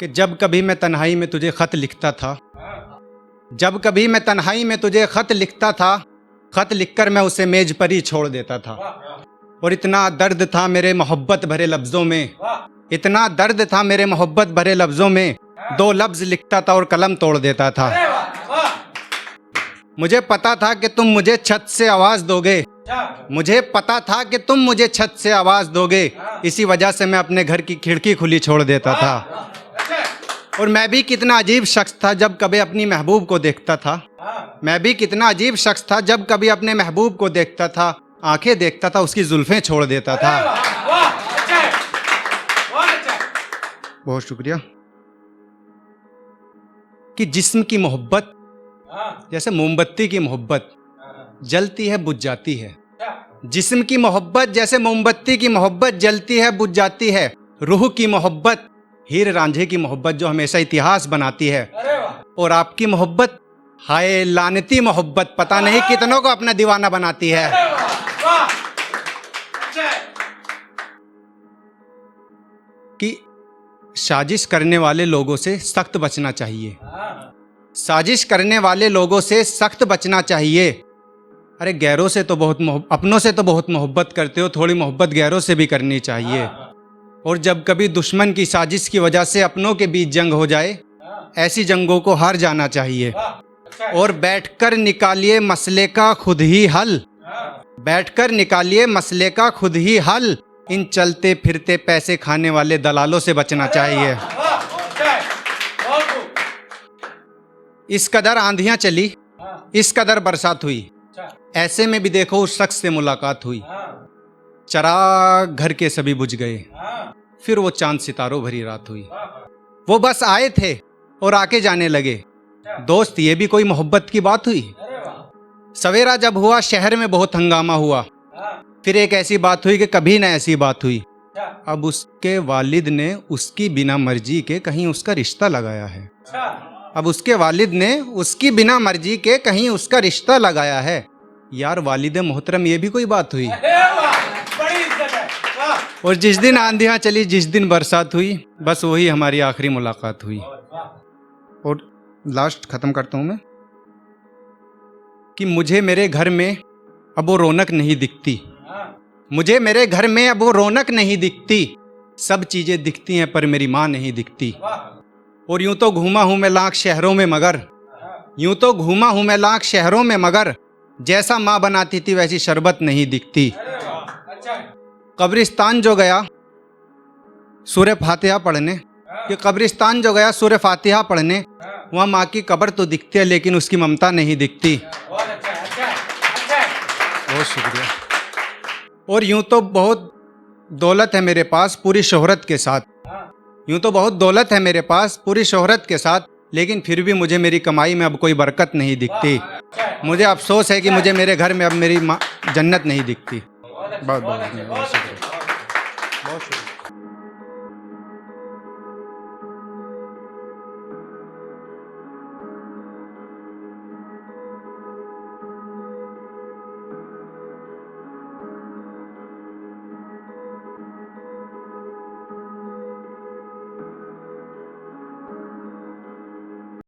कि जब कभी मैं तन्हाई में तुझे खत लिखता था, जब कभी मैं तन्हाई में तुझे खत लिखता था, खत लिखकर मैं उसे मेज पर ही छोड़ देता था। और इतना दर्द था मेरे मोहब्बत भरे लफ्ज़ों में, इतना दर्द था मेरे मोहब्बत भरे लफ्ज़ों में, 2 लफ्ज़ लिखता था और कलम तोड़ देता था। मुझे पता था कि तुम मुझे छत से आवाज़ दोगे, मुझे पता था कि तुम मुझे छत से आवाज़ दोगे, इसी वजह से मैं अपने घर की खिड़की खुली छोड़ देता था। और मैं भी कितना अजीब शख्स था जब कभी अपनी महबूब को देखता था, मैं भी कितना अजीब शख्स था जब कभी अपने महबूब को देखता था, आंखें देखता था उसकी जुल्फें छोड़ देता था। बहुत शुक्रिया। कि जिस्म की मोहब्बत जैसे मोमबत्ती की मोहब्बत, जलती है बुझ जाती है। जिस्म की मोहब्बत जैसे मोमबत्ती की मोहब्बत, जलती है बुझ जाती है। रूह की मोहब्बत हीर रांझे की मोहब्बत जो हमेशा इतिहास बनाती है। और आपकी मोहब्बत हाय लानती मोहब्बत, पता नहीं कितनों को अपना दीवाना बनाती है। कि साजिश करने वाले लोगों से सख्त बचना चाहिए, साजिश करने वाले लोगों से सख्त बचना चाहिए। अरे गैरों से तो बहुत अपनों से तो बहुत मोहब्बत करते हो, थोड़ी मोहब्बत गैरों से भी करनी चाहिए। और जब कभी दुश्मन की साजिश की वजह से अपनों के बीच जंग हो जाए, ऐसी जंगों को हार जाना चाहिए। और बैठकर निकालिए मसले का खुद ही हल, बैठकर निकालिए मसले का खुद ही हल। इन चलते फिरते पैसे खाने वाले दलालों से बचना चाहिए। इस कदर आंधियां चली, इस कदर बरसात हुई, ऐसे में भी देखो उस शख्स से मुलाकात हुई। चराग घर के सभी बुझ गए, फिर वो चांद सितारों भरी रात हुई। वो बस आए थे और आके जाने लगे। दोस्त ये भी कोई मोहब्बत की बात हुई। सवेरा जब हुआ शहर में बहुत हंगामा हुआ, फिर एक ऐसी बात हुई कि कभी न ऐसी बात हुई। अब उसके वालिद ने उसकी बिना मर्जी के कहीं उसका रिश्ता लगाया है। अब उसके वालिद ने उसकी बिना मर्जी के कहीं उसका रिश्ता लगाया है। यार वालिद मोहतरम ये भी कोई बात हुई। और जिस दिन आंधियां चली, जिस दिन बरसात हुई, बस वही हमारी आखिरी मुलाकात हुई। और लास्ट खत्म करता हूं मैं कि मुझे मेरे घर में अब वो रौनक नहीं दिखती, मुझे मेरे घर में अब वो रौनक नहीं दिखती। सब चीजें दिखती हैं पर मेरी माँ नहीं दिखती। और यूं तो घूमा हूं मैं लाख शहरों में मगर, यूं तो घूमा हूं मैं लाख शहरों में मगर, जैसा माँ बनाती थी वैसी शरबत नहीं दिखती। कब्रिस्तान जो गया सूरह फातिहा पढ़ने, कि कब्रिस्तान जो गया सूरह फातिहा पढ़ने, वहाँ माँ की कब्र तो दिखती है लेकिन उसकी ममता नहीं दिखती। बहुत शुक्रिया। और यूं तो बहुत दौलत है मेरे पास पूरी शोहरत के साथ, यूं तो बहुत दौलत है मेरे पास पूरी शोहरत के साथ, लेकिन फिर भी मुझे मेरी कमाई में अब कोई बरकत नहीं दिखती। मुझे अफसोस है कि मुझे मेरे घर में अब मेरी जन्नत नहीं दिखती। बहुत बहुत शुक्रिया, बहुत शुक्रिया।